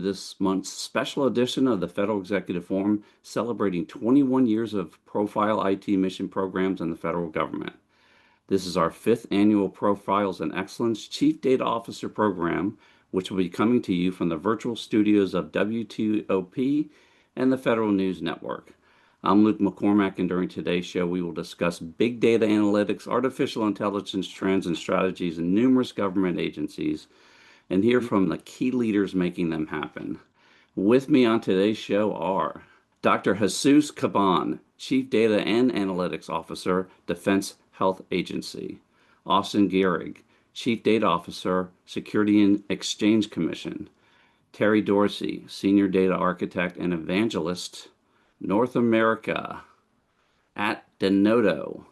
this month's special edition of the Federal Executive Forum celebrating 21 years of profile IT mission programs in the federal government. This is our fifth annual Profiles and Excellence Chief Data Officer program, which will be coming to you from the virtual studios of WTOP and the Federal News Network. I'm Luke McCormack, and during today's show, we will discuss big data analytics, artificial intelligence trends, and strategies in numerous government agencies, and hear from the key leaders making them happen. With me on today's show are Dr. Jesus Caban, Chief Data and Analytics Officer, Defense Health Agency; Austin Gehrig, Chief Data Officer, Security and Exchange Commission; Terry Dorsey, Senior Data Architect and Evangelist, North America at Denodo;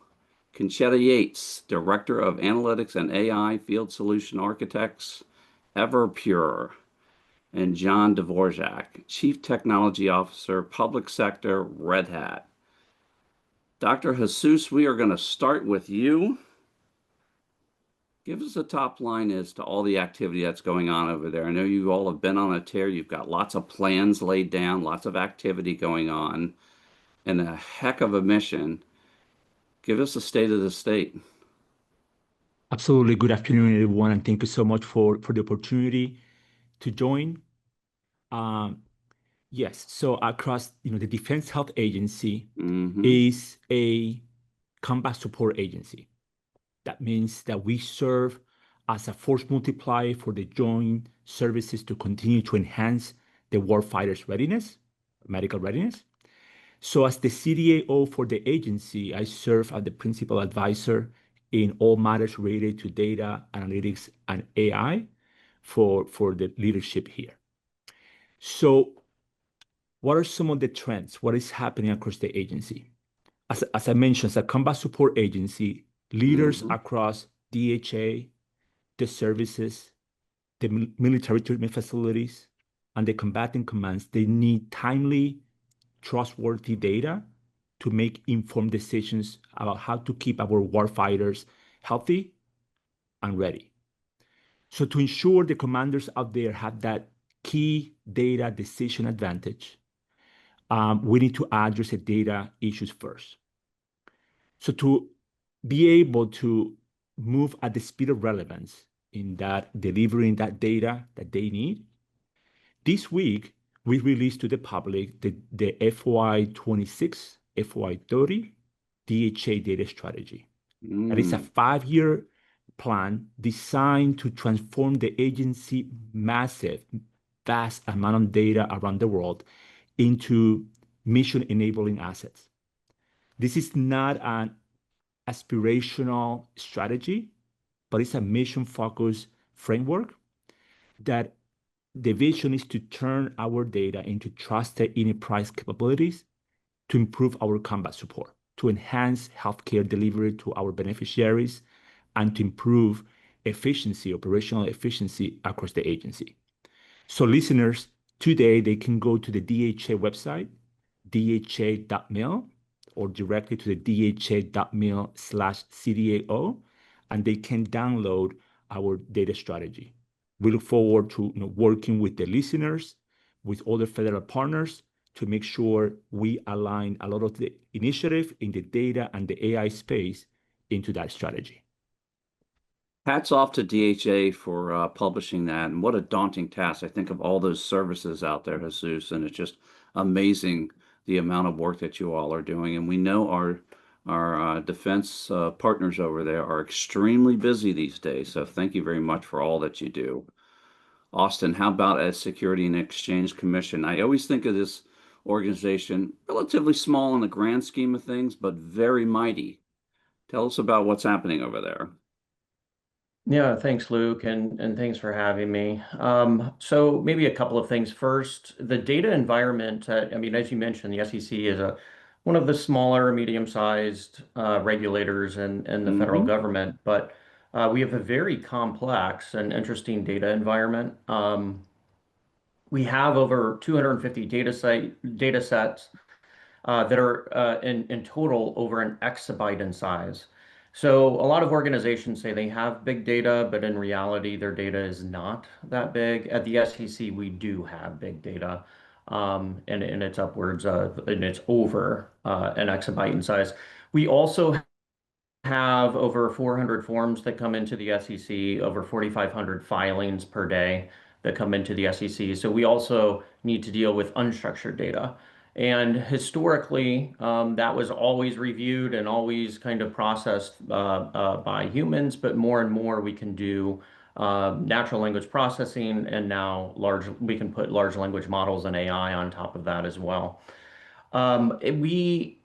Conchetta Yates, Director of Analytics and AI Field Solution Architects, Everpure; and John Dvorak, Chief Technology Officer, Public Sector, Red Hat. Dr. Jesus, we are going to start with you. Give us a top line as to all the activity that's going on over there. I know you all have been on a tear. You've got lots of plans laid down, lots of activity going on, and a heck of a mission. Give us a state of the state. Absolutely. Good afternoon, everyone, and thank you so much for the opportunity to join. Yes, so across the Defense Health Agency is a combat support agency. That means that we serve as a force multiplier for the joint services to continue to enhance the warfighter's readiness, medical readiness. So as the CDO for the agency, I serve as the principal advisor in all matters related to data, analytics, and AI for the leadership here. So what are some of the trends? What is happening across the agency? As I mentioned, as a combat support agency, leaders across DHA, the services, the military treatment facilities, and the combatant commands, they need timely, trustworthy data to make informed decisions about how to keep our warfighters healthy and ready. So to ensure the commanders out there have that key data decision advantage, we need to address the data issues first. So to be able to move at the speed of relevance in that delivering that data that they need, this week we released to the public the FY26, FY30 DHA data strategy. That is a 5-year plan designed to transform the agency massive, vast amount of data around the world into mission-enabling assets. This is not an aspirational strategy, but it's a mission-focused framework that the vision is to turn our data into trusted enterprise capabilities to improve our combat support, to enhance healthcare delivery to our beneficiaries, and to improve efficiency, operational efficiency across the agency. So listeners, today they can go to the DHA website, dha.mil, or directly to the dha.mil/CDAO, and they can download our data strategy. We look forward to working with the listeners, with other federal partners, to make sure we align a lot of the initiative in the data and the AI space into that strategy. Hats off to DHA for publishing that, and what a daunting task. I think of all those services out there, Jesus, and it's just amazing the amount of work that you all are doing. And we know our defense partners over there are extremely busy these days. So thank you very much for all that you do. Austin, how about a Security and Exchange Commission? I always think of this organization relatively small in the grand scheme of things, but very mighty. Tell us about what's happening over there. Yeah, thanks, Luke, and thanks for having me. So maybe a couple of things. First, the data environment, I mean, as you mentioned, the SEC is one of the smaller, medium-sized regulators in the federal government, but we have a very complex and interesting data environment. We have over 250 data sets that are in total over an exabyte in size. So a lot of organizations say they have big data, but in reality, their data is not that big. At the SEC, we do have big data, and it's upwards of, and it's over an exabyte in size. We also have over 400 forms that come into the SEC, over 4,500 filings per day that come into the SEC. So we also need to deal with unstructured data. And historically, that was always reviewed and always kind of processed by humans, but more and more we can do natural language processing, and now we can put large language models and AI on top of that as well. We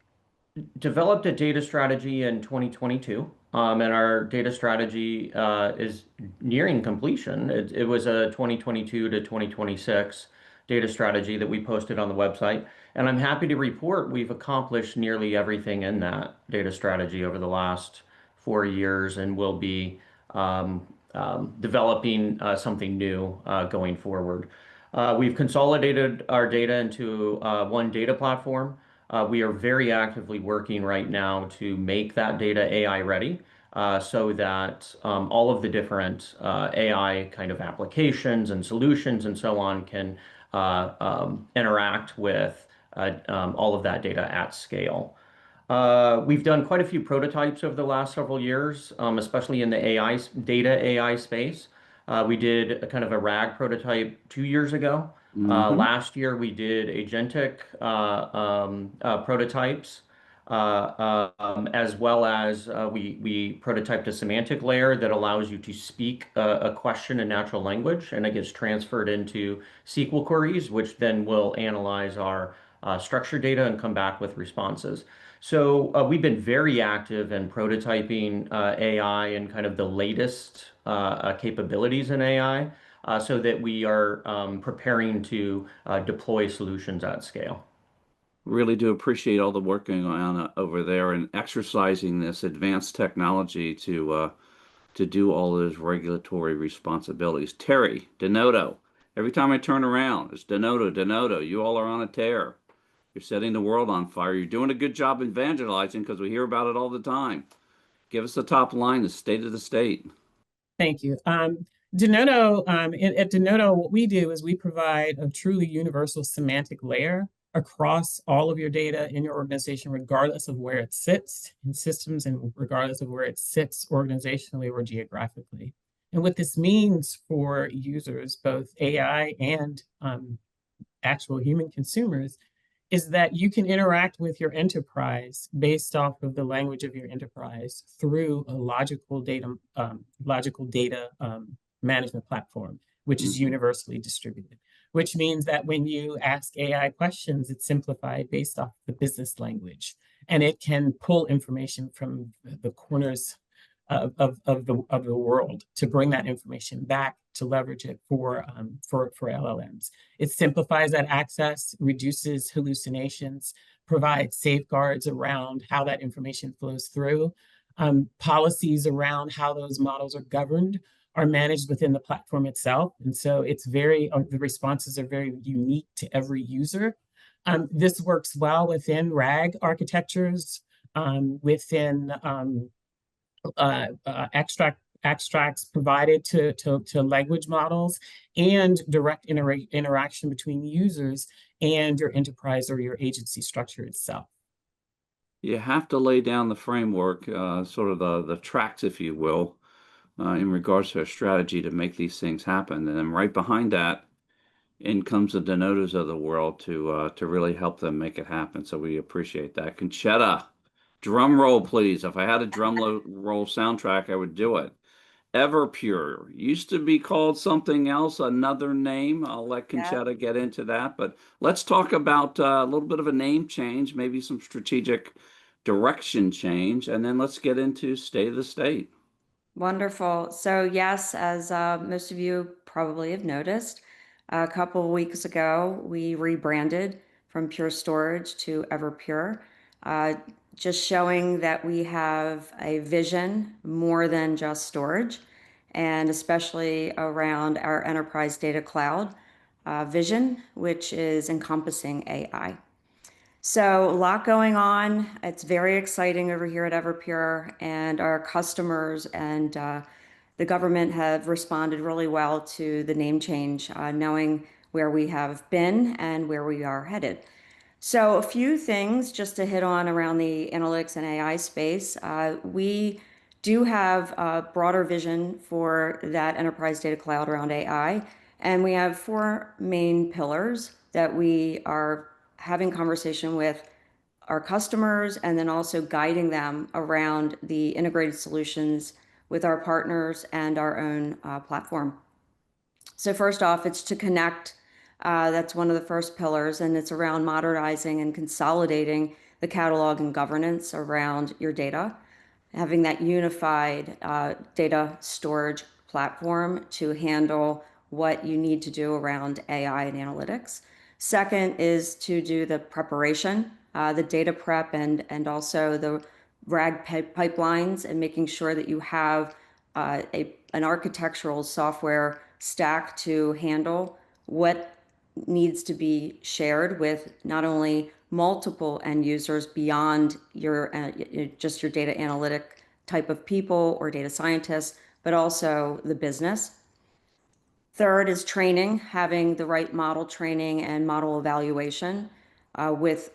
developed a data strategy in 2022, and our data strategy is nearing completion. It was a 2022 to 2026 data strategy that we posted on the website. And I'm happy to report we've accomplished nearly everything in that data strategy over the last 4 years, and will be developing something new going forward. We've consolidated our data into one data platform. We are very actively working right now to make that data AI ready, so that all of the different AI kind of applications and solutions and so on can interact with all of that data at scale. We've done quite a few prototypes over the last several years, especially in the data AI space. We did a kind of a RAG prototype 2 years ago. Last year we did agentic prototypes, as well as we prototyped a semantic layer that allows you to speak a question in natural language, and it gets transferred into SQL queries, which then will analyze our structured data and come back with responses. So we've been very active in prototyping AI and kind of the latest capabilities in AI, so that we are preparing to deploy solutions at scale. Really do appreciate all the work going on over there and exercising this advanced technology to do all those regulatory responsibilities. Terry, Denodo. Every time I turn around, it's Denodo, Denodo. You all are on a tear. You're setting the world on fire. You're doing a good job evangelizing because we hear about it all the time. Give us the top line, the state of the state. Thank you. Denodo, at Denodo, what we do is we provide a truly universal semantic layer across all of your data in your organization, regardless of where it sits in systems and regardless of where it sits organizationally or geographically. And what this means for users, both AI and actual human consumers, is that you can interact with your enterprise based off of the language of your enterprise through a logical data management platform, which is universally distributed. Which means that when you ask AI questions, it's simplified based off the business language, and it can pull information from the corners of the world to bring that information back to leverage it for LLMs. It simplifies that access, reduces hallucinations, provides safeguards around how that information flows through. Policies around how those models are governed are managed within the platform itself. And so it's the responses are very unique to every user. This works well within RAG architectures, within extracts provided to language models, and direct interaction between users and your enterprise or your agency structure itself. You have to lay down the framework, sort of the tracks, if you will, in regards to a strategy to make these things happen. And then right behind that, in comes the Denodos of the world to really help them make it happen. So we appreciate that. Conchetta, drum roll, please. If I had a roll soundtrack, I would do it. Everpure used to be called something else, another name. I'll let Conchetta get into that, but let's talk about a little bit of a name change, maybe some strategic direction change, and then let's get into state of the state. Wonderful. So yes, as most of you probably have noticed, a couple of weeks ago, we rebranded from Pure Storage to Everpure, just showing that we have a vision more than just storage, and especially around our enterprise data cloud vision, which is encompassing AI. So a lot going on. It's very exciting over here at Everpure, and our customers and the government have responded really well to the name change, knowing where we have been and where we are headed. So a few things just to hit on around the analytics and AI space. We do have a broader vision for that enterprise data cloud around AI, and we have four main pillars that we are having conversation with our customers and then also guiding them around the integrated solutions with our partners and our own platform. So first off, it's to connect. That's one of the first pillars, and it's around modernizing and consolidating the catalog and governance around your data, having that unified data storage platform to handle what you need to do around AI and analytics. Second is to do the preparation, the data prep, and also the RAG pipelines, and making sure that you have an architectural software stack to handle what needs to be shared with not only multiple end users beyond your just your data analytic type of people or data scientists, but also the business. Third is training, having the right model training and model evaluation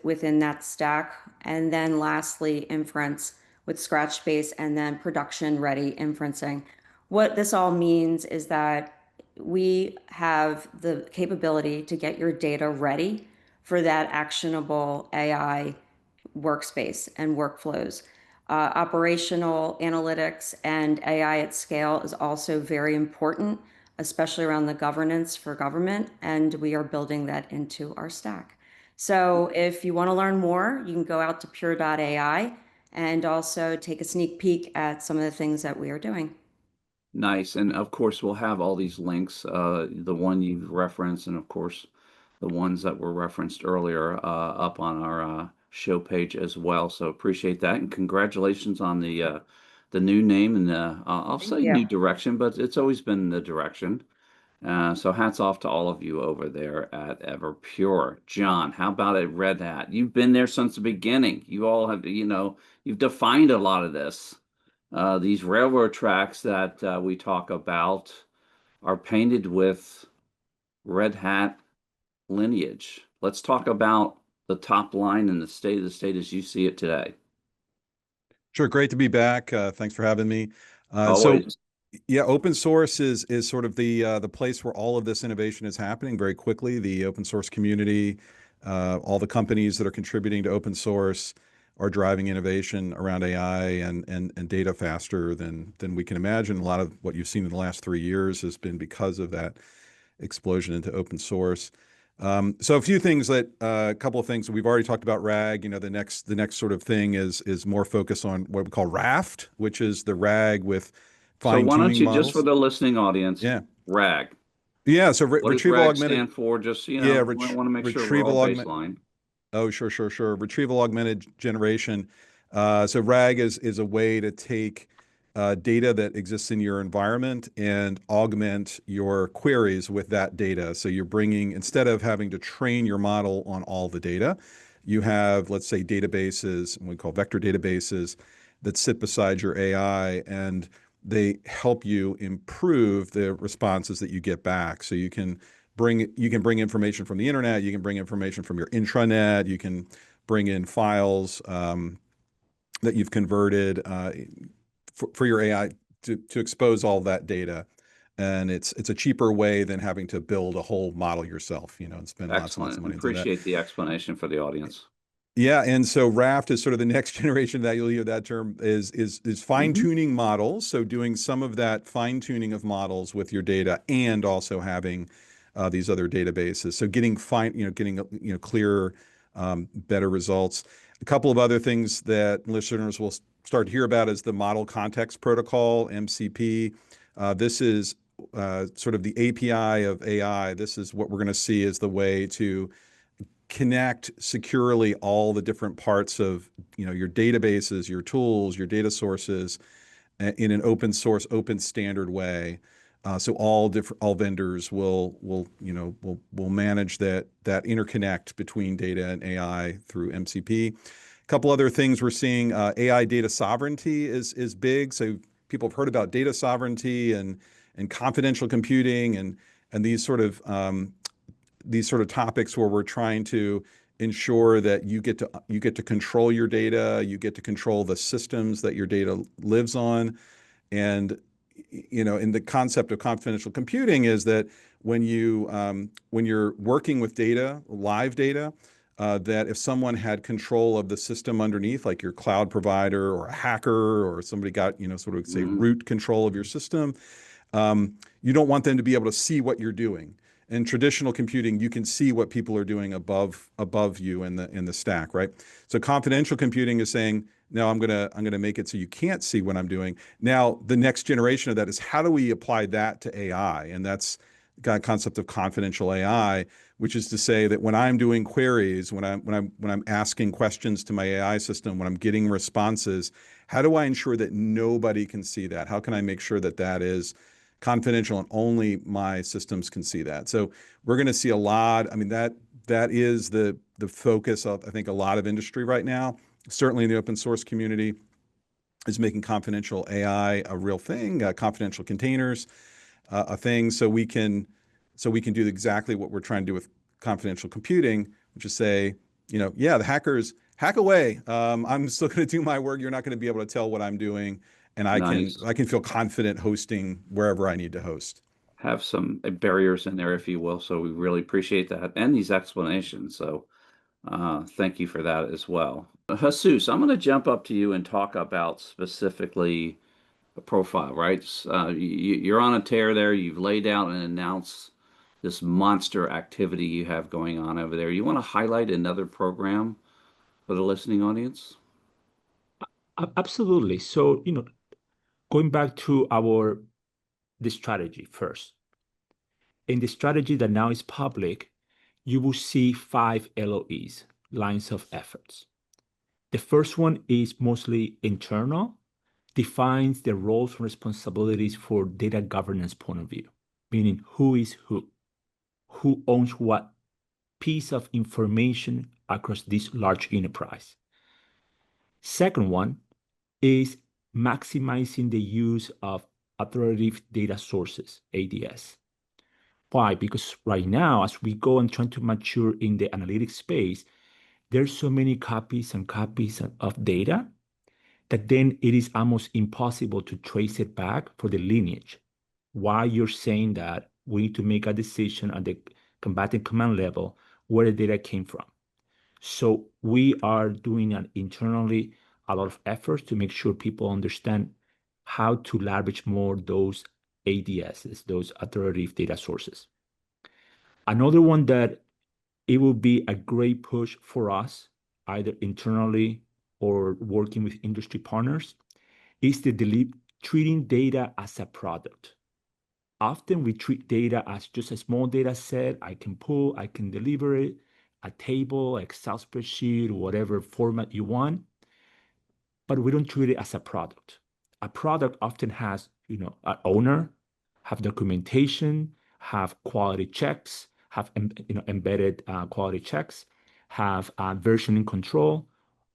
within that stack. And then lastly, inference with Scratchbase and then production ready inferencing. What this all means is that we have the capability to get your data ready for that actionable AI workspace and workflows. Operational analytics and AI at scale is also very important, especially around the governance for government, and we are building that into our stack. So if you want to learn more, you can go out to pure.ai and also take a sneak peek at some of the things that we are doing. Nice. And of course, we'll have all these links, the one you've referenced, and of course, the ones that were referenced earlier up on our show page as well. So appreciate that, and congratulations on the new name and I'll Thank say you. new direction, but it's always been the direction. So hats off to all of you over there at Everpure. John, how about at Red Hat? You've been there since the beginning. You all have, you've defined a lot of this. These railroad tracks that we talk about are painted with Red Hat lineage. Let's talk about the top line and the state of the state as you see it today. Sure, great to be back. Thanks for having me. Always. Yeah, open source is sort of the place where all of this innovation is happening very quickly. The open source community, all the companies that are contributing to open source are driving innovation around AI and data faster than we can imagine. A lot of what you've seen in the last 3 years has been because of that explosion into open source. So a few things a couple of things that we've already talked about. RAG, the next sort of thing is more focus on what we call RAFT, which is the RAG with So why don't fine-tuning you, models. just for the listening audience, Yeah. RAG. Yeah, so What does retrieval RAG augmented. stand for? Just, Yeah, I want to make sure we're all baseline. Oh, sure. Retrieval augmented generation. So RAG is a way to take data that exists in your environment and augment your queries with that data. So you're bringing, instead of having to train your model on all the data, you have, let's say, databases, we call vector databases, that sit beside your AI, and they help you improve the responses that you get back. So you can bring information from the internet, you can bring information from your intranet, you can bring in files that you've converted for your AI to expose all that data. And it's a cheaper way than having to build a whole model yourself, and spend lots and lots of money into that. Appreciate the explanation for the audience. Yeah, and so RAFT is sort of the next generation that you'll hear that term is fine-tuning models. So doing some of that fine-tuning of models with your data and also having these other databases. So getting clearer, better results. A couple of other things that listeners will start to hear about is the Model Context Protocol, MCP. This is sort of the API of AI. This is what we're going to see as the way to connect securely all the different parts of your databases, your tools, your data sources in an open source, open standard way. So all vendors will manage that interconnect between data and AI through MCP. A couple other things we're seeing, AI data sovereignty is big. So people have heard about data sovereignty and confidential computing and these sort of topics where we're trying to ensure that you get to control your data, you get to control the systems that your data lives on. And in the concept of confidential computing is that when you're working with data, live data, that if someone had control of the system underneath, like your cloud provider or a hacker or somebody got, sort of say root control of your system, you don't want them to be able to see what you're doing. In traditional computing, you can see what people are doing above you in the stack, right? So confidential computing is saying, no, I'm gonna make it so you can't see what I'm doing. Now, the next generation of that is how do we apply that to AI? And that's got a concept of confidential AI, which is to say that when I'm doing queries, when I'm asking questions to my AI system, when I'm getting responses, how do I ensure that nobody can see that? How can I make sure that that is confidential and only my systems can see that? So we're going to see a lot. I mean, that is the focus of, I think, a lot of industry right now. Certainly in the open source community is making confidential AI a real thing, confidential containers a thing, so we can do exactly what we're trying to do with confidential computing, which is say, yeah, the hackers hack away. I'm still going to do my work. You're not going to be able to tell what I'm doing, and I can feel confident hosting wherever I need to host. Have some barriers in there, if you will. So we really appreciate that and these explanations. So thank you for that as well. Jesus, I'm going to jump up to you and talk about specifically a profile, right? You're on a tear there. You've laid out and announced this monster activity you have going on over there. You want to highlight another program for the listening audience? Absolutely. So, going back to the strategy first. In the strategy that now is public, you will see 5 LOEs, lines of efforts. The first one is mostly internal, defines the roles and responsibilities for data governance point of view, meaning who is who owns what piece of information across this large enterprise. Second one is maximizing the use of authoritative data sources, ADS. Why? Because right now, as we go and try to mature in the analytics space, there's so many copies and copies of data that then it is almost impossible to trace it back for the lineage. Why you're saying that we need to make a decision at the combatant command level where the data came from. So we are doing internally a lot of efforts to make sure people understand how to leverage more those ADSs, those authoritative data sources. Another one that it will be a great push for us, either internally or working with industry partners, is treating data as a product. Often we treat data as just a small data set. I can pull, I can deliver it, a table, Excel spreadsheet, whatever format you want, but we don't treat it as a product. A product often has, an owner, have documentation, have quality checks, have embedded quality checks, have versioning control.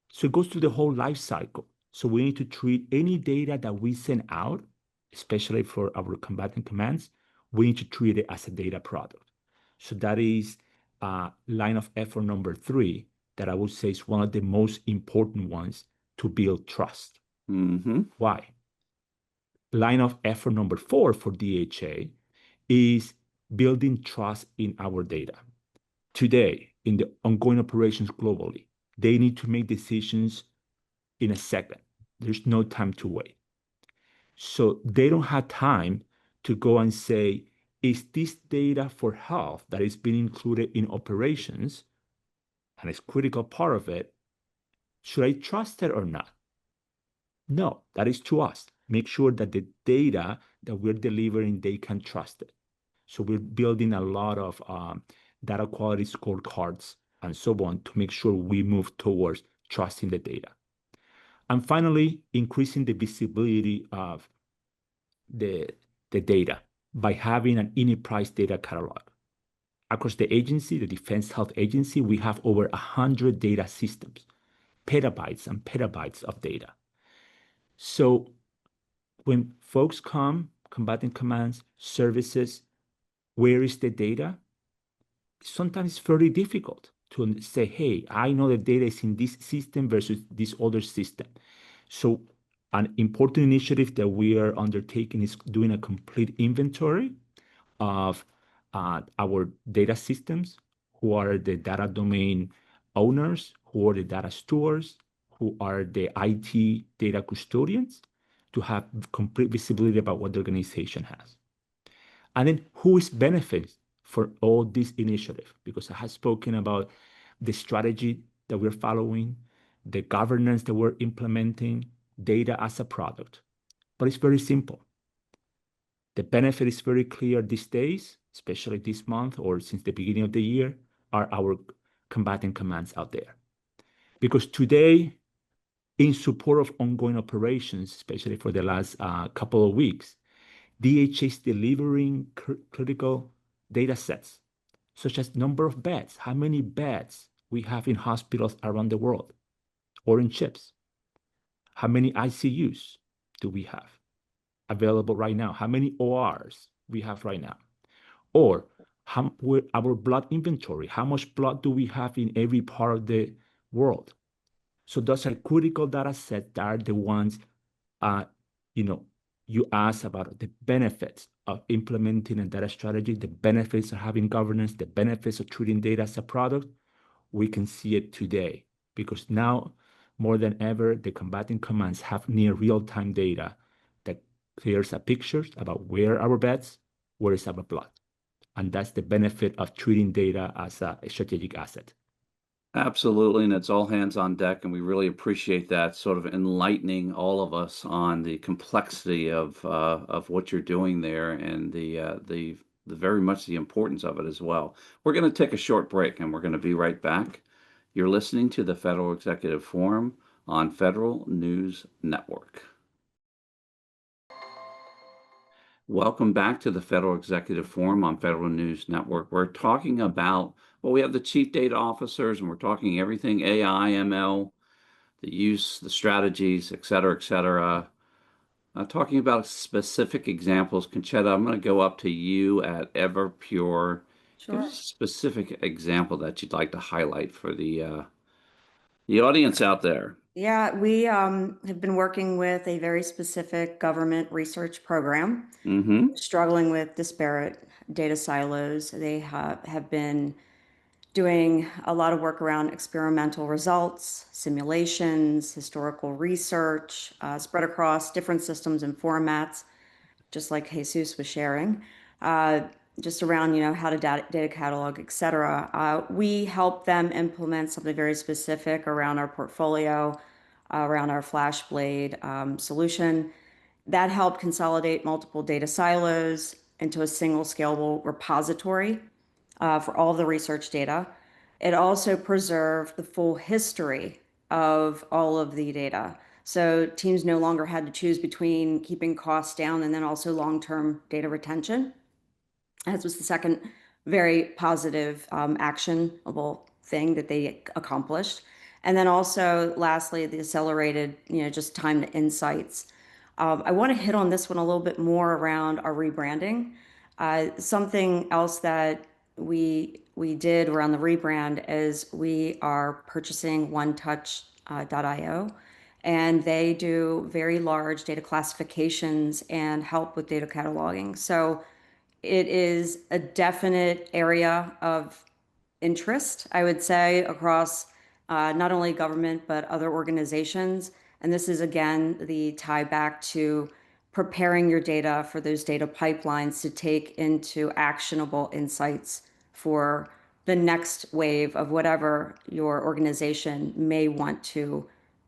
So it goes through the whole life cycle. So we need to treat any data that we send out, especially for our combatant commands, we need to treat it as a data product. So that is line of effort number 3 that I would say is one of the most important ones to build trust. Mm-hmm. Why? Line of effort number 4 for DHA is building trust in our data. Today, in the ongoing operations globally, they need to make decisions in a second. There's no time to wait. So they don't have time to go and say, is this data for health that is being included in operations, and it's a critical part of it, should I trust it or not? No, that is to us. Make sure that the data that we're delivering, they can trust it. So we're building a lot of data quality scorecards and so on to make sure we move towards trusting the data. And finally, increasing the visibility of the data. by having an enterprise data catalog. Across the agency, the Defense Health Agency, we have over 100 data systems, petabytes and petabytes of data. So when folks come, combatant commands, services, where is the data? Sometimes it's very difficult to say, hey, I know the data is in this system versus this other system. So an important initiative that we are undertaking is doing a complete inventory of our data systems, who are the data domain owners, who are the data stewards, who are the IT data custodians, to have complete visibility about what the organization has. And then who is benefits for all this initiative? Because I have spoken about the strategy that we're following, the governance that we're implementing, data as a product. But it's very simple. The benefit is very clear these days, especially this month or since the beginning of the year, are our combatant commands out there. Because today, in support of ongoing operations, especially for the last couple of weeks, DHA is delivering critical data sets, such as number of beds, how many beds we have in hospitals around the world, or in CHIPs. How many ICUs do we have available right now? How many ORs we have right now? Or our blood inventory, how much blood do we have in every part of the world? So those are critical data sets that are the ones, you ask about the benefits of implementing a data strategy, the benefits of having governance, the benefits of treating data as a product. We can see it today because now, more than ever, the combatant commands have near real-time data that clears a picture about where our beds, where is our blood. And that's the benefit of treating data as a strategic asset. Absolutely, and it's all hands on deck, and we really appreciate that sort of enlightening all of us on the complexity of what you're doing there and the very much the importance of it as well. We're going to take a short break, and we're going to be right back. You're listening to the Federal Executive Forum on Federal News Network. Welcome back to the Federal Executive Forum on Federal News Network. We're talking about, well, we have the chief data officers, and we're talking everything AI, ML, the use, the strategies, et cetera, talking about specific examples. Conchetta, I'm going to go up to you at Everpure. Sure. Give us a specific example that you'd like to highlight for the audience out there. Yeah, we have been working with a very specific government research program, struggling with disparate data silos. They have been doing a lot of work around experimental results, simulations, historical research, spread across different systems and formats, just like Jesus was sharing, just around, how to data catalog, et cetera. We help them implement something very specific around our portfolio, around our FlashBlade solution. That helped consolidate multiple data silos into a single scalable repository for all of the research data. It also preserved the full history of all of the data. So teams no longer had to choose between keeping costs down and then also long-term data retention. That was the second very positive, actionable thing that they accomplished. And then also, lastly, the accelerated, just time to insights. I want to hit on this one a little bit more around our rebranding. Something else that we did around the rebrand is we are purchasing OneTouch.io, and they do very large data classifications and help with data cataloging. So it is a definite area of interest, I would say, across not only government, but other organizations. And this is, again, the tie back to preparing your data for those data pipelines to take into actionable insights for the next wave of whatever your organization may want to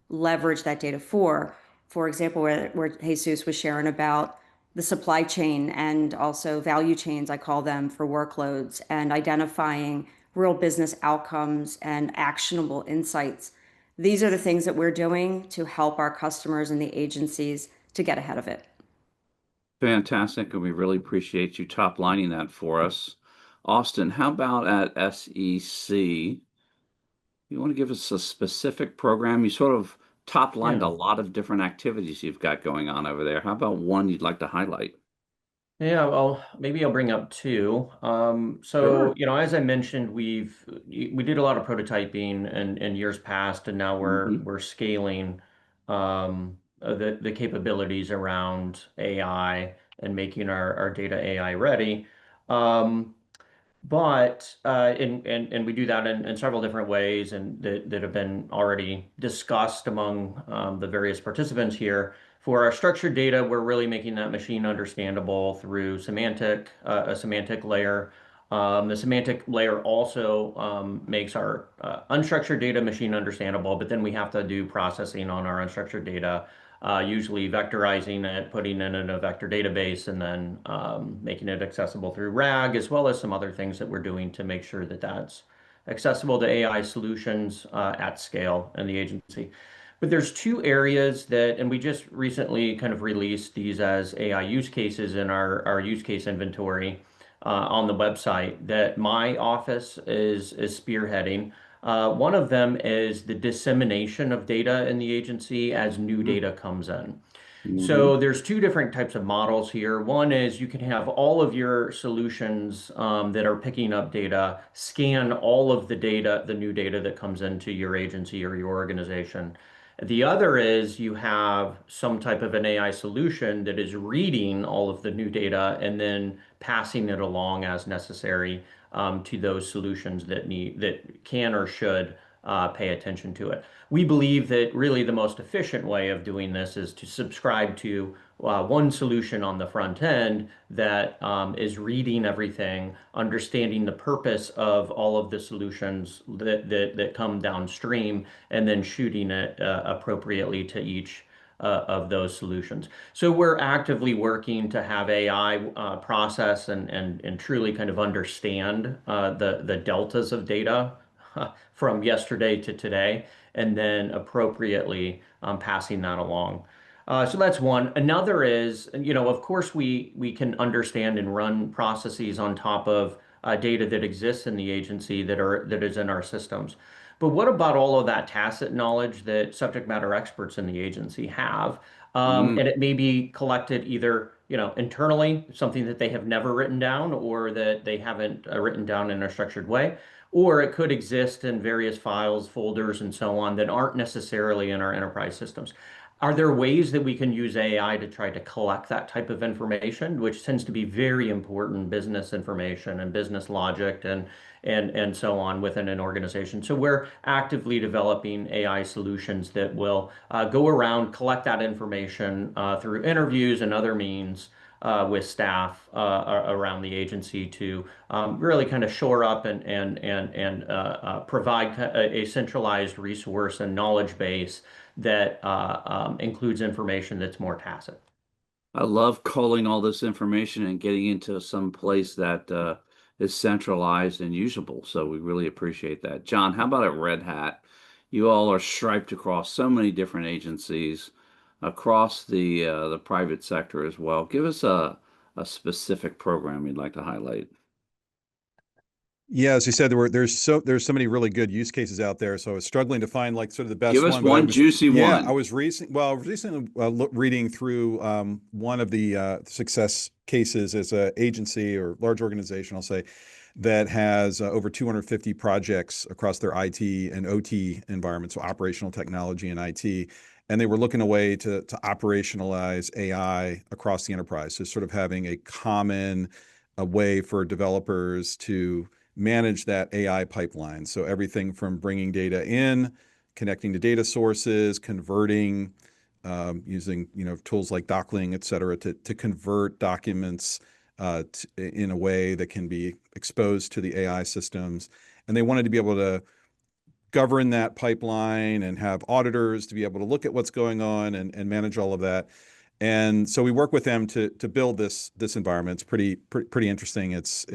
leverage that data for. For example, where Jesus was sharing about the supply chain and also value chains, I call them, for workloads, and identifying real business outcomes and actionable insights. These are the things that we're doing to help our customers and the agencies to get ahead of it. Fantastic, and we really appreciate you top lining that for us. Austin, how about at SEC? You want to give us a specific program? You sort of top lined a Yeah. lot of different activities you've got going on over there. How about one you'd like to highlight? Yeah, well, maybe I'll bring up two. Sure. As I mentioned, we did a lot of prototyping in years past, and now Hmm. we're scaling the capabilities around AI and making our data AI ready. Um, and we do that in several different ways and that have been already discussed among the various participants here. For our structured data, we're really making that machine understandable through a semantic layer. The semantic layer also makes our unstructured data machine understandable, but then we have to do processing on our unstructured data, usually vectorizing it, putting it in a vector database, and then making it accessible through RAG, as well as some other things that we're doing to make sure that that's accessible to AI solutions at scale in the agency. But there's two areas that, and we just recently kind of released these as AI use cases in our use case inventory on the website that my office is spearheading. One of them is the dissemination of data in the agency as new data comes in. Hmm. So there's two different types of models here. One is you can have all of your solutions that are picking up data, scan all of the data, the new data that comes into your agency or your organization. The other is you have some type of an AI solution that is reading all of the new data and then passing it along as necessary to those solutions that can or should pay attention to it. We believe that really the most efficient way of doing this is to subscribe to one solution on the front end that is reading everything, understanding the purpose of all of the solutions that come downstream, and then shooting it appropriately to each of those solutions. So we're actively working to have AI process and truly kind of understand the deltas of data from yesterday to today, and then appropriately passing that along. So that's one. Another is, of course, we can understand and run processes on top of data that exists in the agency that is in our systems. But what about all of that tacit knowledge that subject matter experts in the agency have? Hmm. And it may be collected either, internally, something that they have never written down or that they haven't written down in a structured way, or it could exist in various files, folders, and so on that aren't necessarily in our enterprise systems. Are there ways that we can use AI to try to collect that type of information, which tends to be very important business information and business logic and so on within an organization? So we're actively developing AI solutions that will go around, collect that information through interviews and other means with staff around the agency to really kind of shore up and provide a centralized resource and knowledge base that includes information that's more tacit. I love culling all this information and getting into some place that is centralized and usable. So we really appreciate that. John, how about at Red Hat? You all are striped across so many different agencies across the private sector as well. Give us a specific program you'd like to highlight. Yeah, as you said, there's so many really good use cases out there. So I was struggling to find like sort of the Give best us one, but I one was juicy yeah, I one. was recently reading through one of the success cases as a agency or large organization, I'll say, that has over 250 projects across their IT and OT environments, so operational technology and IT. And they were looking a way to operationalize AI across the enterprise. So sort of having a way for developers to manage that AI pipeline. So everything from bringing data in, connecting to data sources, converting, using tools like Dockling, et cetera, to convert documents in a way that can be exposed to the AI systems. And they wanted to be able to govern that pipeline and have auditors to be able to look at what's going on and manage all of that. And so we work with them to build this environment. It's pretty interesting. It's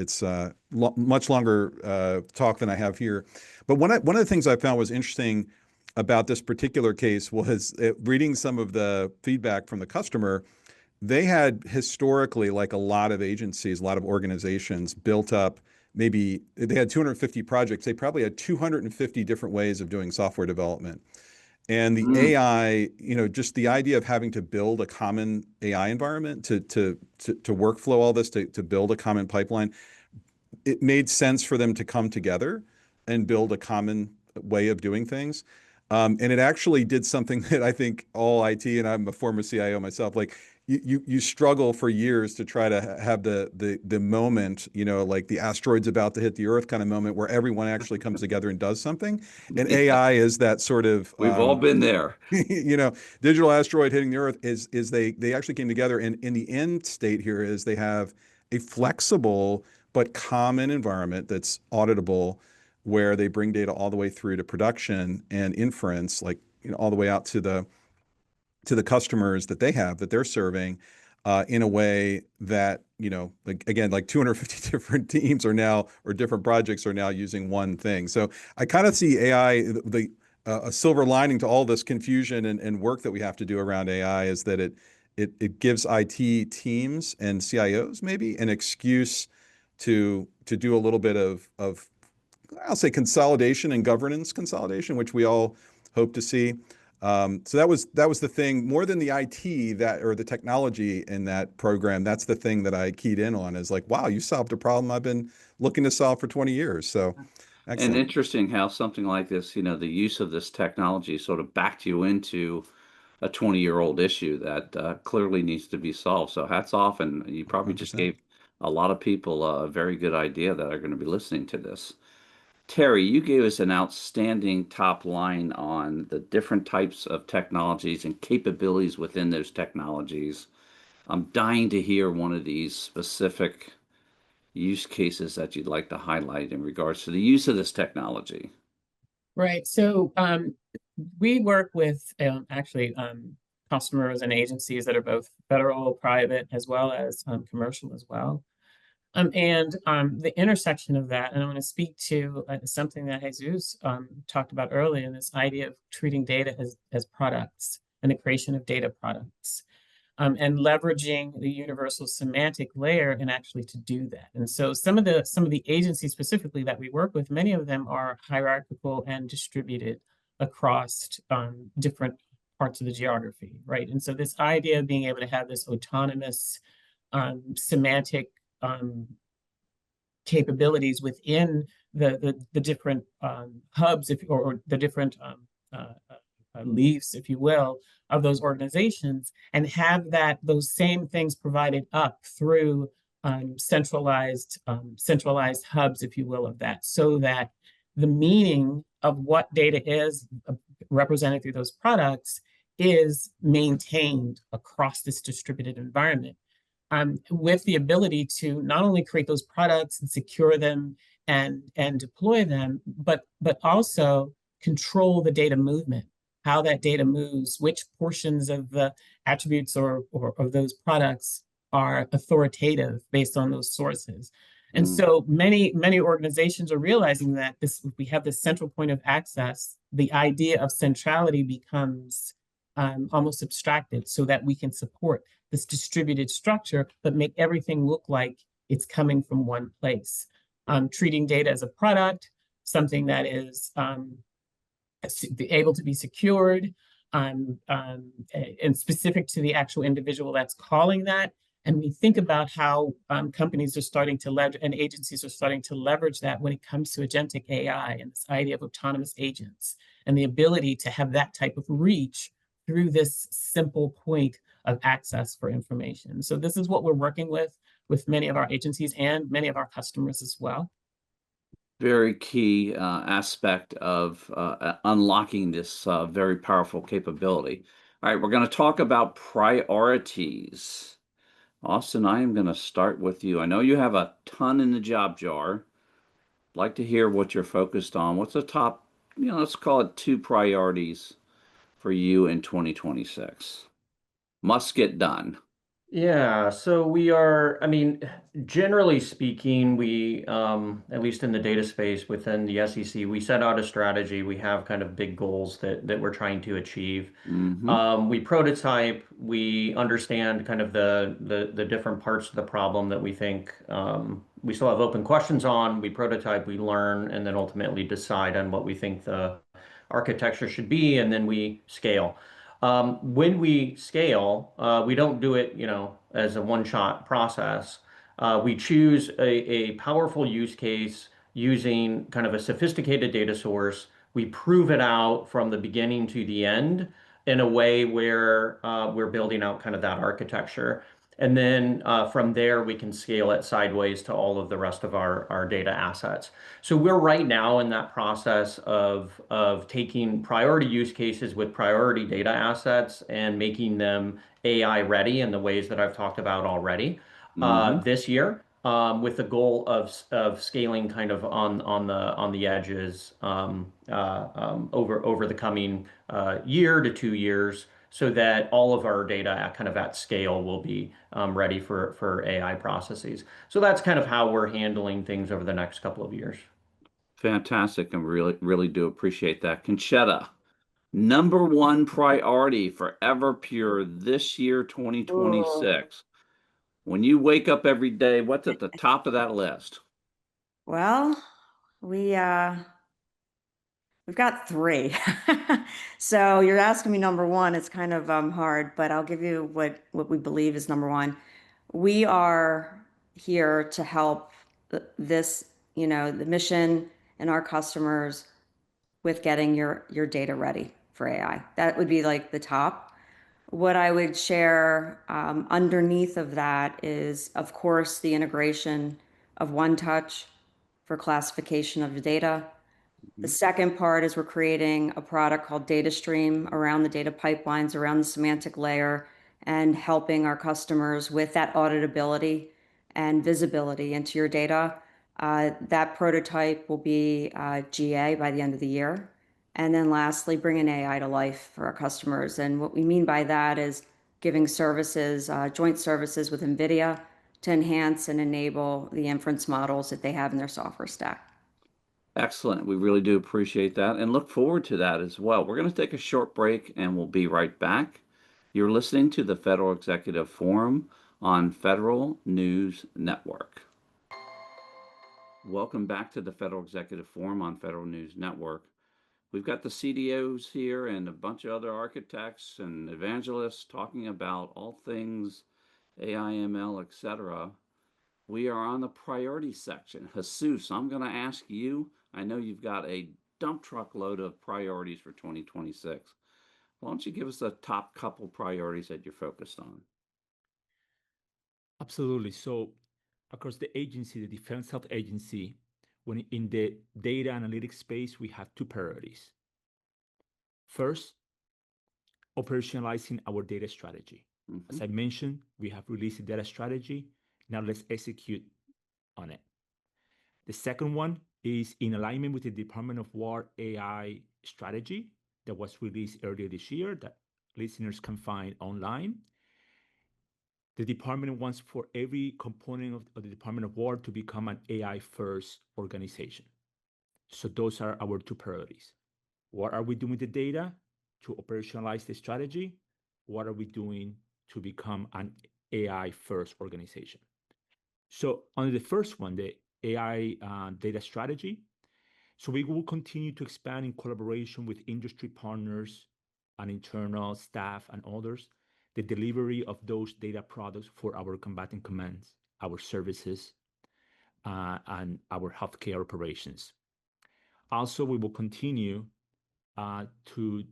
much longer talk than I have here. But one of the things I found was interesting about this particular case was reading some of the feedback from the customer. they had historically, like a lot of agencies, a lot of organizations, built up, maybe they had 250 projects. They probably had 250 different ways of doing software development. And the AI, just the idea of having to build a common AI environment to workflow all this, to build a common pipeline, it made sense for them to come together and build a common way of doing things. And it actually did something that I think all IT, and I'm a former CIO myself, like you struggle for years to try to have the moment, like the asteroid's about to hit the Earth kind of moment where everyone actually comes together and does something. And Yeah. AI is that sort of We've all been there. digital asteroid hitting the Earth is they actually came together, and in the end state here is they have a flexible but common environment that's auditable, where they bring data all the way through to production and inference, like all the way out to the customers that they're serving, in a way that like again, like 250 different teams are now, or different projects are now using one thing. So I kind of see AI, a silver lining to all this confusion and work that we have to do around AI, is that it gives IT teams and CIOs maybe an excuse to do a little bit of I'll say consolidation and governance consolidation, which we all hope to see. So that was the thing, more than the IT or the technology in that program. That's the thing that I keyed in on, is like, wow, you solved a problem I've been looking to solve for 20 years. So And excellent. interesting how something like this, the use of this technology sort of backed you into a 20-year-old issue that clearly needs to be solved. So hats off, and you probably just 100%. gave a lot of people a very good idea that are going to be listening to this. Terry, you gave us an outstanding top line on the different types of technologies and capabilities within those technologies. I'm dying to hear one of these specific use cases that you'd like to highlight in regards to the use of this technology. Right. So we work with actually customers and agencies that are both federal, private, as well as commercial as well. And the intersection of that, and I want to speak to something that Jesus talked about earlier, this idea of treating data as products and the creation of data products, and leveraging the universal semantic layer and actually to do that. And so some of the agencies specifically that we work with, many of them are hierarchical and distributed across different parts of the geography, right? And so this idea of being able to have this autonomous semantic capabilities within the different hubs, or the different leaves, if you will, of those organizations, and have those same things provided up through centralized hubs, if you will, of that, so that the meaning of what data is represented through those products is maintained across this distributed environment, with the ability to not only create those products and secure them and deploy them, but also control the data movement, how that data moves, which portions of the attributes or of those products are authoritative based on those sources. And so many organizations are realizing that we have this central point of access. The idea of centrality becomes almost abstracted, so that we can support this distributed structure, but make everything look like it's coming from one place. Treating data as a product, something that is able to be secured, and specific to the actual individual that's calling that. And we think about how companies are starting to leverage, and agencies are starting to leverage that when it comes to agentic AI and this idea of autonomous agents, and the ability to have that type of reach through this simple point of access for information. So this is what we're working with many of our agencies and many of our customers as well. Very key aspect of unlocking this very powerful capability. All right, we're going to talk about priorities. Austin, I am going to start with you. I know you have a ton in the job jar. I'd like to hear what you're focused on. What's the top, let's call it 2 priorities for you in 2026? Must get done. Yeah, so we are, I mean, generally speaking, we, at least in the data space within the SEC, we set out a strategy. We have kind of big goals that we're trying to achieve. We prototype, we understand kind of the different parts of the problem that we think we still have open questions on. We prototype, we learn, and then ultimately decide on what we think the architecture should be, and then we scale. When we scale, we don't do it, as a one-shot process. We choose a powerful use case using kind of a sophisticated data source. We prove it out from the beginning to the end in a way where we're building out kind of that architecture. And then from there, we can scale it sideways to all of the rest of our data assets. So we're right now in that process of taking priority use cases with priority data assets and making them AI ready in the ways that I've talked about already this year, with the goal of scaling kind of on the edges over the coming year to 2 years, so that all of our data kind of at scale will be ready for AI processes. So that's kind of how we're handling things over the next couple of years. Fantastic, and really do appreciate that. Conchetta, number one priority for Everpure this year, 2026. When you wake up every day, what's at the top of that list? Well, we we've got three. So you're asking me number one. It's kind of hard, but I'll give you what we believe is number one. We are here to help this, the mission and our customers with getting your data ready for AI. That would be like the top. What I would share underneath of that is, of course, the integration of OneTouch for classification of the data. The second part is we're creating a product called Data Stream around the data pipelines, around the semantic layer, and helping our customers with that auditability and visibility into your data. That prototype will be GA by the end of the year. And then lastly, bringing AI to life for our customers. And what we mean by that is giving services, joint services with NVIDIA to enhance and enable the inference models that they have in their software stack. Excellent. We really do appreciate that and look forward to that as well. We're going to take a short break and we'll be right back. You're listening to the Federal Executive Forum on Federal News Network. Welcome back to the Federal Executive Forum on Federal News Network. We've got the CDOs here and a bunch of other architects and evangelists talking about all things AI, ML, etc. We are on the priority section. Jesus, I'm going to ask you, I know you've got a dump truck load of priorities for 2026. Why don't you give us the top couple priorities that you're focused on? Absolutely. So across the agency, the Defense Health Agency, when in the data analytics space, we have two priorities. First, operationalizing our data strategy. As I mentioned, we have released a data strategy. Now let's execute on it. The second one is in alignment with the Department of War AI strategy that was released earlier this year that listeners can find online. The department wants for every component of the Department of War to become an AI first organization. So those are our two priorities. What are we doing with the data to operationalize the strategy? What are we doing to become an AI first organization? So on the first one, the AI data strategy, so we will continue to expand in collaboration with industry partners and internal staff and others, the delivery of those data products for our combatant commands, our services, and our healthcare operations. Also, we will continue to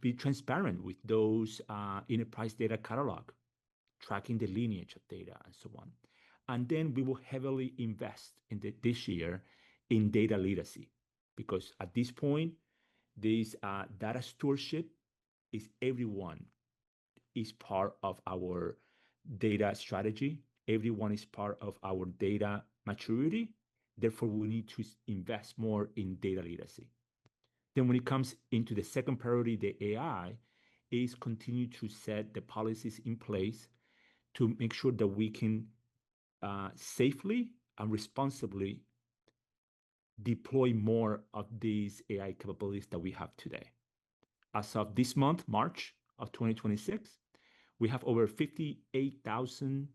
be transparent with those enterprise data catalog, tracking the lineage of data and so on. And then we will heavily invest in this year in data literacy, because at this point, this data stewardship is everyone is part of our data strategy. Everyone is part of our data maturity. Therefore, we need to invest more in data literacy. Then when it comes into the second priority, the AI, is continue to set the policies in place to make sure that we can safely and responsibly deploy more of these AI capabilities that we have today. As of this month, March of 2026, we have over 58,000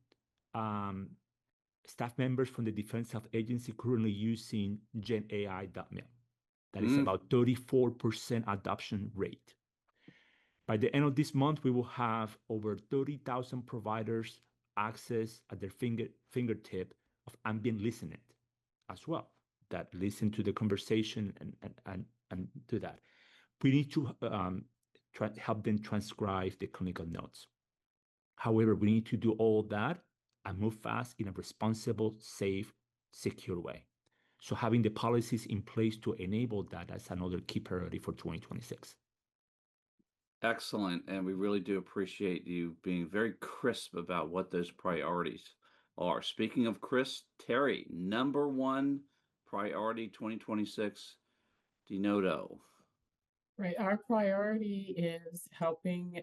staff members from the Defense Health Agency currently using GenAI.mil. That is about 34% adoption rate. By the end of this month, we will have over 30,000 providers access at their fingertip of ambient listening as well, that listen to the conversation and do that. We need to help them transcribe the clinical notes. However, we need to do all that and move fast in a responsible, safe, secure way. So having the policies in place to enable that, that's another key priority for 2026. Excellent. And we really do appreciate you being very crisp about what those priorities are. Speaking of crisp, Terry, number one priority 2026, Denodo. Right. Our priority is helping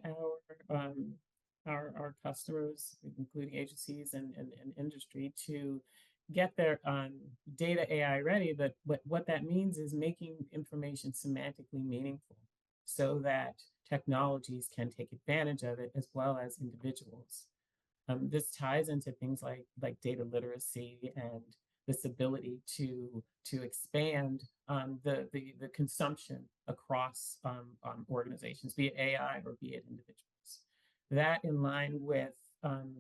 our customers, including agencies and industry, to get their data AI ready. But what that means is making information semantically meaningful so that technologies can take advantage of it as well as individuals. This ties into things like data literacy and this ability to expand the consumption across organizations, be it AI or be it individuals. That in line with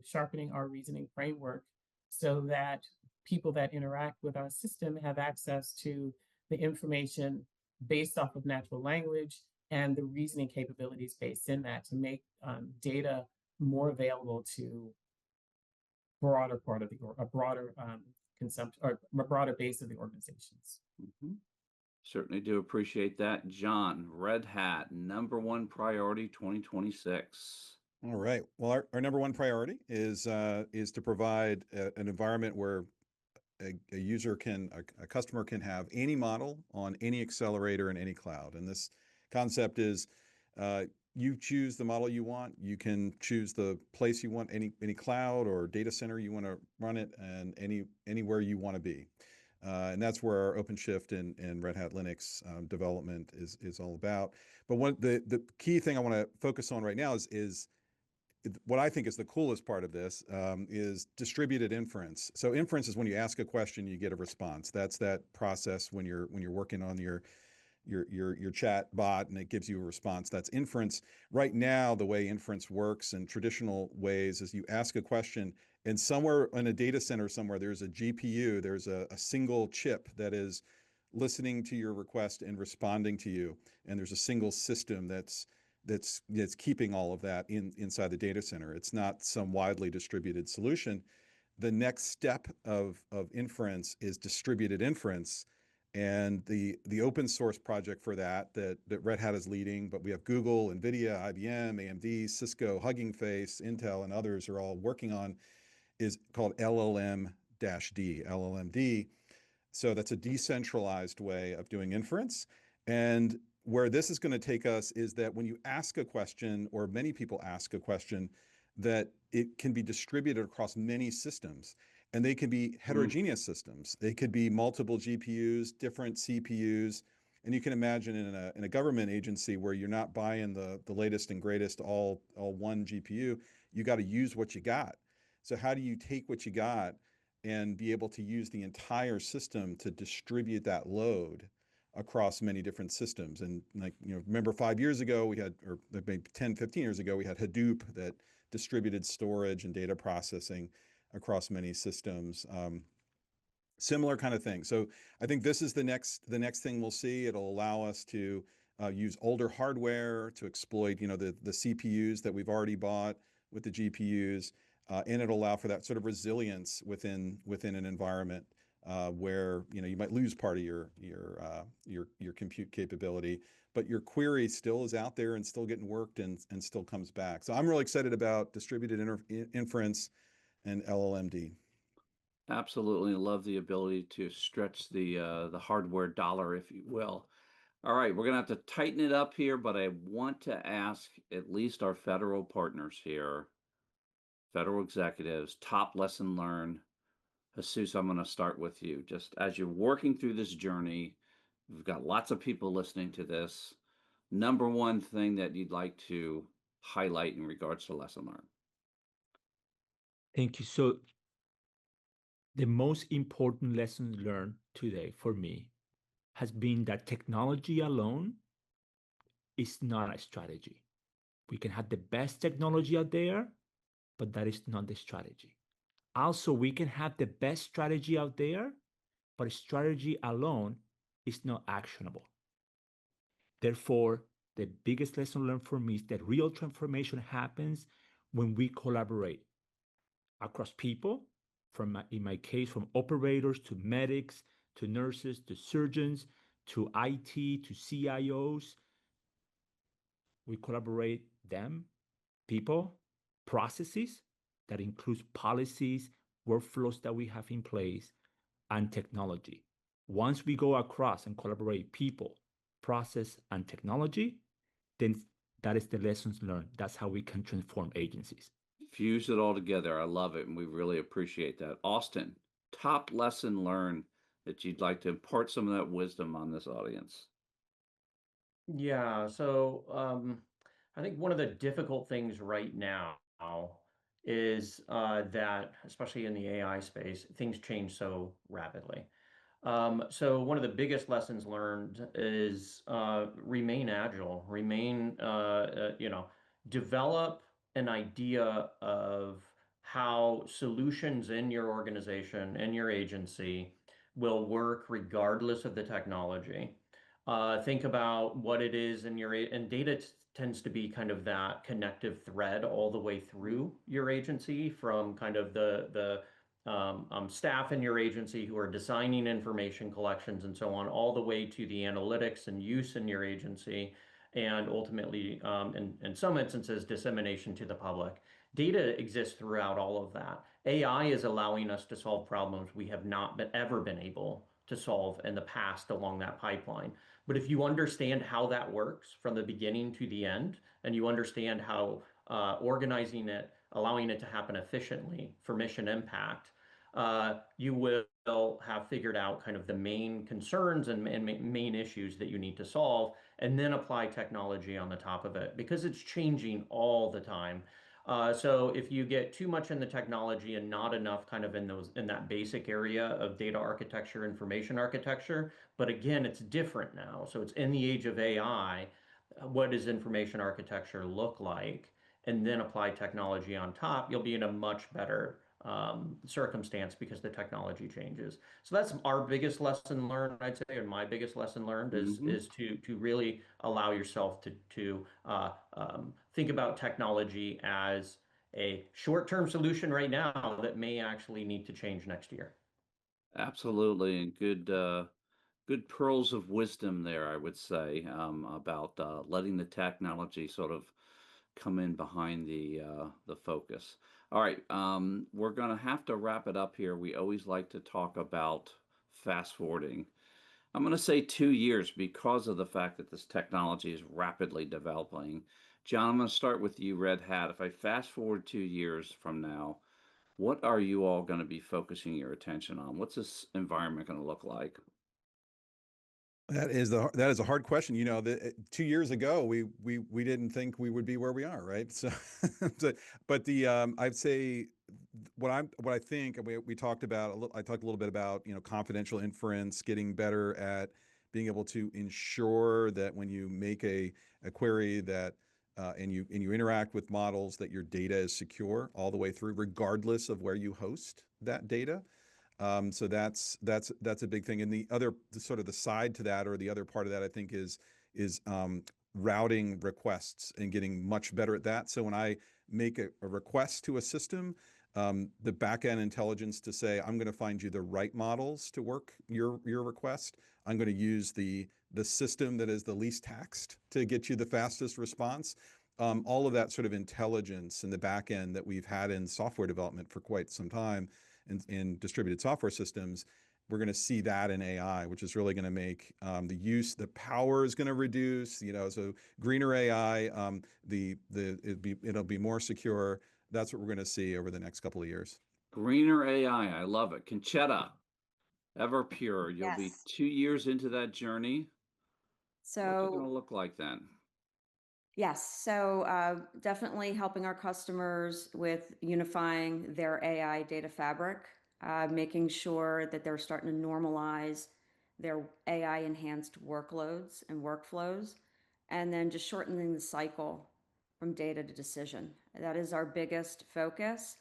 sharpening our reasoning framework so that people that interact with our system have access to the information based off of natural language and the reasoning capabilities based in that to make data more available to a broader consumption or a broader base of the organizations. Certainly do appreciate that. John, Red Hat, number one priority 2026. All right. Well, our number one priority is to provide an environment where a customer can have any model on any accelerator in any cloud. And this concept is you choose the model you want. You can choose the place you want, any cloud or data center you want to run it, and anywhere you want to be. And that's where our OpenShift and Red Hat Linux development is all about. But the key thing I want to focus on right now is what I think is the coolest part of this is distributed inference. So inference is when you ask a question, you get a response. That's that process when you're working on your chat bot and it gives you a response. That's inference. Right now, the way inference works in traditional ways is you ask a question, and somewhere in a data center somewhere, there's a GPU, there's a single chip that is listening to your request and responding to you. And there's a single system that's keeping all of that inside the data center. It's not some widely distributed solution. The next step of inference is distributed inference. And the open source project for that Red Hat is leading, but we have Google, NVIDIA, IBM, AMD, Cisco, Hugging Face, Intel, and others are all working on, is called LLM-D, LLMD. So that's a decentralized way of doing inference. And where this is going to take us is that when you ask a question, or many people ask a question, that it can be distributed across many systems. And they can be heterogeneous systems. They could be multiple GPUs, different CPUs. And you can imagine in a government agency where you're not buying the latest and greatest all one GPU, you got to use what you got. So how do you take what you got and be able to use the entire system to distribute that load across many different systems? And remember 5 years ago we had, or maybe 10, 15 years ago, we had Hadoop that distributed storage and data processing across many systems. Similar kind of thing. So I think this is the next thing we'll see. It'll allow us to use older hardware to exploit, the CPUs that we've already bought with the GPUs, and it'll allow for that sort of resilience within an environment where you might lose part of your compute capability, but your query still is out there and still getting worked and still comes back. So I'm really excited about distributed inference and LLMD. Absolutely love the ability to stretch the hardware dollar, if you will. All right, we're going to have to tighten it up here, but I want to ask at least our federal partners here, federal executives, top lesson learned. Jesus, I'm going to start with you. Just as you're working through this journey, we've got lots of people listening to this. Number one thing that you'd like to highlight in regards to lesson learned? Thank you. So the most important lesson learned today for me has been that technology alone is not a strategy. We can have the best technology out there, but that is not the strategy. Also, we can have the best strategy out there, but strategy alone is not actionable. Therefore, the biggest lesson learned for me is that real transformation happens when we collaborate across people, in my case, from operators to medics, to nurses, to surgeons, to IT, to CIOs. We collaborate them, people, processes that includes policies, workflows that we have in place, and technology. Once we go across and collaborate people, process, and technology, then that is the lessons learned. That's how we can transform agencies. Fuse it all together. I love it, and we really appreciate that. Austin, top lesson learned that you'd like to impart some of that wisdom on this audience? Yeah, so I think one of the difficult things right now is that, especially in the AI space, things change so rapidly. So one of the biggest lessons learned is remain agile, develop an idea of how solutions in your organization, in your agency, will work regardless of the technology. Think about what it is in and data tends to be kind of that connective thread all the way through your agency, from kind of the staff in your agency who are designing information collections and so on, all the way to the analytics and use in your agency, and ultimately, in some instances, dissemination to the public. Data exists throughout all of that. AI is allowing us to solve problems we have not ever been able to solve in the past along that pipeline. But if you understand how that works from the beginning to the end, and you understand how organizing it, allowing it to happen efficiently for mission impact, you will have figured out kind of the main concerns and main issues that you need to solve, and then apply technology on the top of it, because it's changing all the time. So if you get too much in the technology and not enough kind of in that basic area of data architecture, information architecture, but again, it's different now. So it's in the age of AI. What does information architecture look like? And then apply technology on top, you'll be in a much better circumstance, because the technology changes. So that's our biggest lesson learned, I'd say, and my biggest lesson learned is to really allow yourself to think about technology as a short-term solution right now that may actually need to change next year. Absolutely, and good pearls of wisdom there, I would say, about letting the technology sort of come in behind the focus. All right, we're going to have to wrap it up here. We always like to talk about fast forwarding. I'm going to say 2 years because of the fact that this technology is rapidly developing. John, I'm going to start with you, Red Hat. If I fast forward 2 years from now, what are you all going to be focusing your attention on? What's this environment going to look like? That is a hard question. 2 years ago, we didn't think we would be where we are, right? So, but I'd say what I think, and we talked about, I talked a little bit about, confidential inference, getting better at being able to ensure that when you make a query that and you interact with models, that your data is secure all the way through, regardless of where you host that data. So that's a big thing. And the sort of the side to that, or the other part of that, I think is routing requests and getting much better at that. So when I make a request to a system, the back-end intelligence to say, I'm going to find you the right models to work your request. I'm going to use the system that is the least taxed to get you the fastest response. All of that sort of intelligence in the back end that we've had in software development for quite some time, in distributed software systems, we're going to see that in AI, which is really going to make the power is going to reduce. So greener AI, it'll be more secure. That's what we're going to see over the next couple of years. Greener AI, I love it. Conchetta, Everpure, you'll be Yes. 2 years into that journey. What's it going to So look like then? yes, so definitely helping our customers with unifying their AI data fabric, making sure that they're starting to normalize their AI enhanced workloads and workflows, and then just shortening the cycle from data to decision. That is our biggest focus,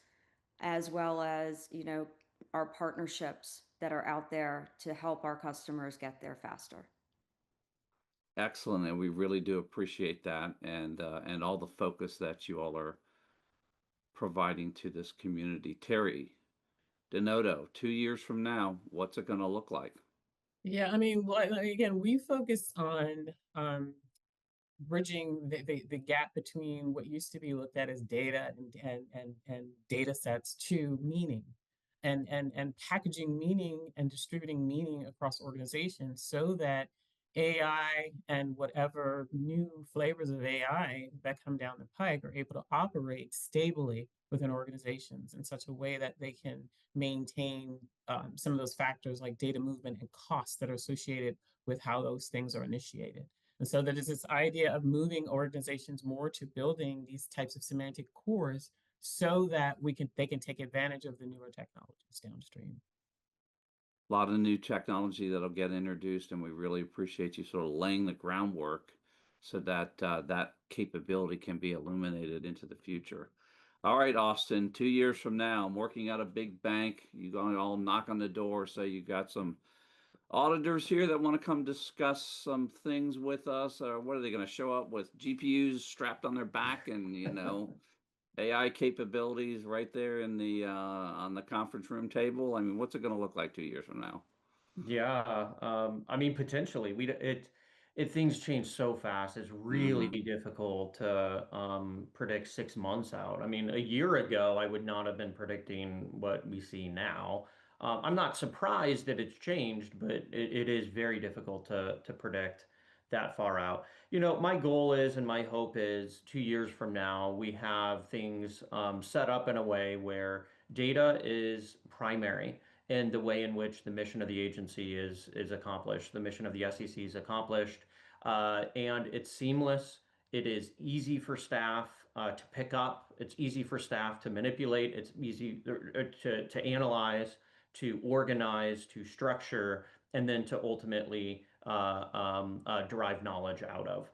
as well as, our partnerships that are out there to help our customers get there faster. Excellent, and we really do appreciate that, and all the focus that you all are providing to this community. Terry Denoto, 2 years from now, what's it going to look like? Yeah, I mean, well, again, we focus on bridging the gap between what used to be looked at as data and data sets to meaning, and packaging meaning and distributing meaning across organizations so that AI and whatever new flavors of AI that come down the pike are able to operate stably within organizations in such a way that they can maintain some of those factors like data movement and costs that are associated with how those things are initiated. And so there is this idea of moving organizations more to building these types of semantic cores so that they can take advantage of the newer technologies downstream. A lot of new technology that'll get introduced, and we really appreciate you sort of laying the groundwork so that that capability can be illuminated into the future. All right, Austin, 2 years from now, I'm working at a big bank. You're going to all knock on the door, say you got some auditors here that want to come discuss some things with us. Or what are they going to show up with? GPUs strapped on their back and, AI capabilities right there in the on the conference room table. I mean, what's it going to look like 2 years from now? Yeah, I mean, potentially, things change so fast. It's really difficult to predict 6 months out. I mean, a year ago, I would not have been predicting what we see now. I'm not surprised that it's changed, but it is very difficult to predict that far out. My goal is and my hope is 2 years from now, we have things set up in a way where data is primary and the way in which the mission of the agency is accomplished, the mission of the SEC is accomplished, and it's seamless. It is easy for staff to pick up. It's easy for staff to manipulate. It's easy to analyze, to organize, to structure, and then to ultimately derive knowledge out of.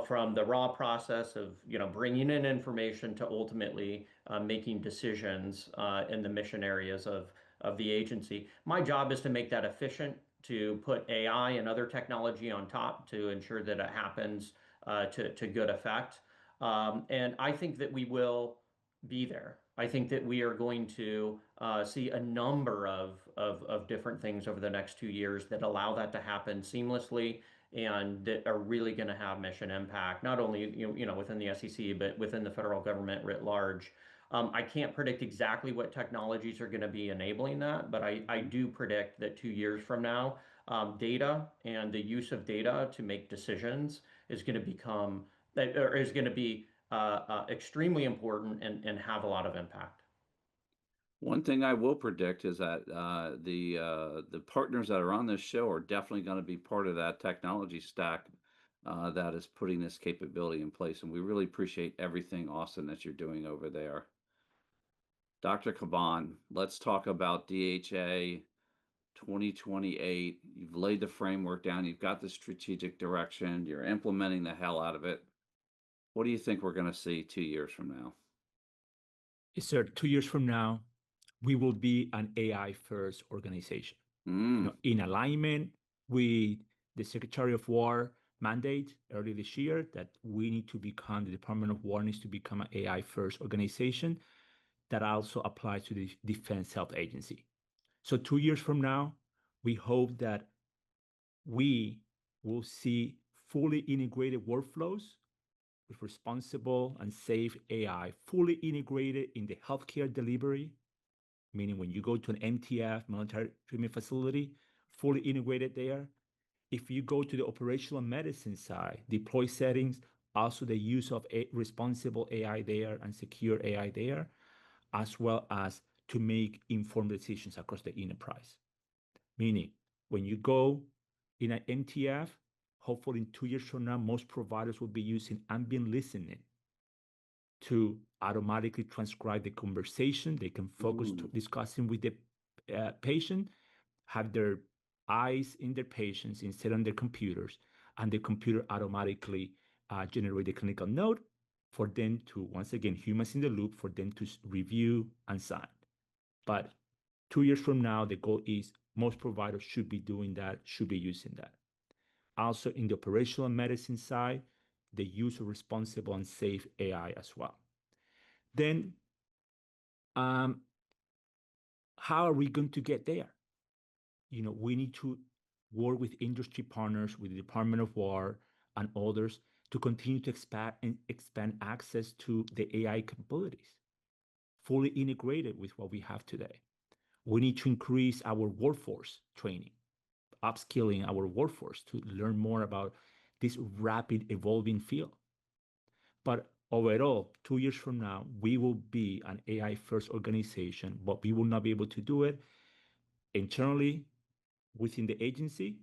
From the raw process of bringing in information to ultimately making decisions in the mission areas of the agency. My job is to make that efficient, to put AI and other technology on top to ensure that it happens to good effect. And I think that we will be there. I think that we are going to see a number of different things over the next 2 years that allow that to happen seamlessly and that are really going to have mission impact, not only within the SEC, but within the federal government writ large. I can't predict exactly what technologies are going to be enabling that, but I do predict that 2 years from now, data and the use of data to make decisions is going to be extremely important and have a lot of impact. One thing I will predict is that the partners that are on this show are definitely going to be part of that technology stack that is putting this capability in place. And we really appreciate everything, Austin, that you're doing over there. Dr. Caban, let's talk about DHA 2028. You've laid the framework down. You've got the strategic direction. You're implementing the hell out of it. What do you think we're going to see 2 years from now? Yes, sir. 2 years from now, we will be an AI-first organization. In alignment with the Secretary of War mandate early this year that the Department of War needs to become an AI-first organization. That also applies to the Defense Health Agency. So 2 years from now, we hope that we will see fully integrated workflows with responsible and safe AI, fully integrated in the healthcare delivery, meaning when you go to an MTF, military treatment facility, fully integrated there. If you go to the operational medicine side, deploy settings, also the use of responsible AI there and secure AI there, as well as to make informed decisions across the enterprise. Meaning, when you go in an MTF, hopefully in 2 years from now, most providers will be using ambient listening to automatically transcribe the conversation. They can focus discussing with the patient, have their eyes in their patients instead on their computers, and the computer automatically generate the clinical note for them to, once again, humans in the loop, for them to review and sign. But 2 years from now, the goal is most providers should be doing that, should be using that. Also, in the operational medicine side, the use of responsible and safe AI as well. Then, how are we going to get there? We need to work with industry partners, with the Department of War and others to continue to expand access to the AI capabilities, fully integrated with what we have today. We need to increase our workforce training, upskilling our workforce to learn more about this rapid evolving field. But overall, 2 years from now, we will be an AI first organization, but we will not be able to do it internally within the agency,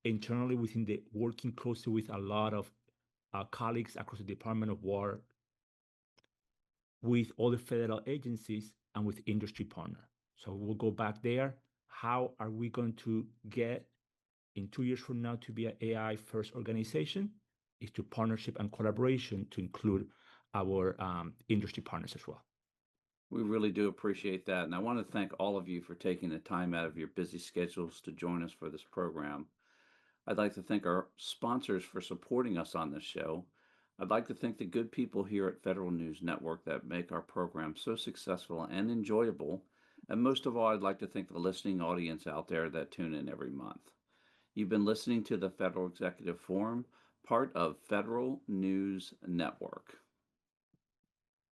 internally within the working closely with a lot of colleagues across the Department of War, with other federal agencies, and with industry partners. So we'll go back there. How are we going to get in 2 years from now to be an AI first organization? Is to partnership and collaboration to include our industry partners as well. We really do appreciate that. And I want to thank all of you for taking the time out of your busy schedules to join us for this program. I'd like to thank our sponsors for supporting us on this show. I'd like to thank the good people here at Federal News Network that make our program so successful and enjoyable. And most of all, I'd like to thank the listening audience out there that tune in every month. You've been listening to the Federal Executive Forum, part of Federal News Network.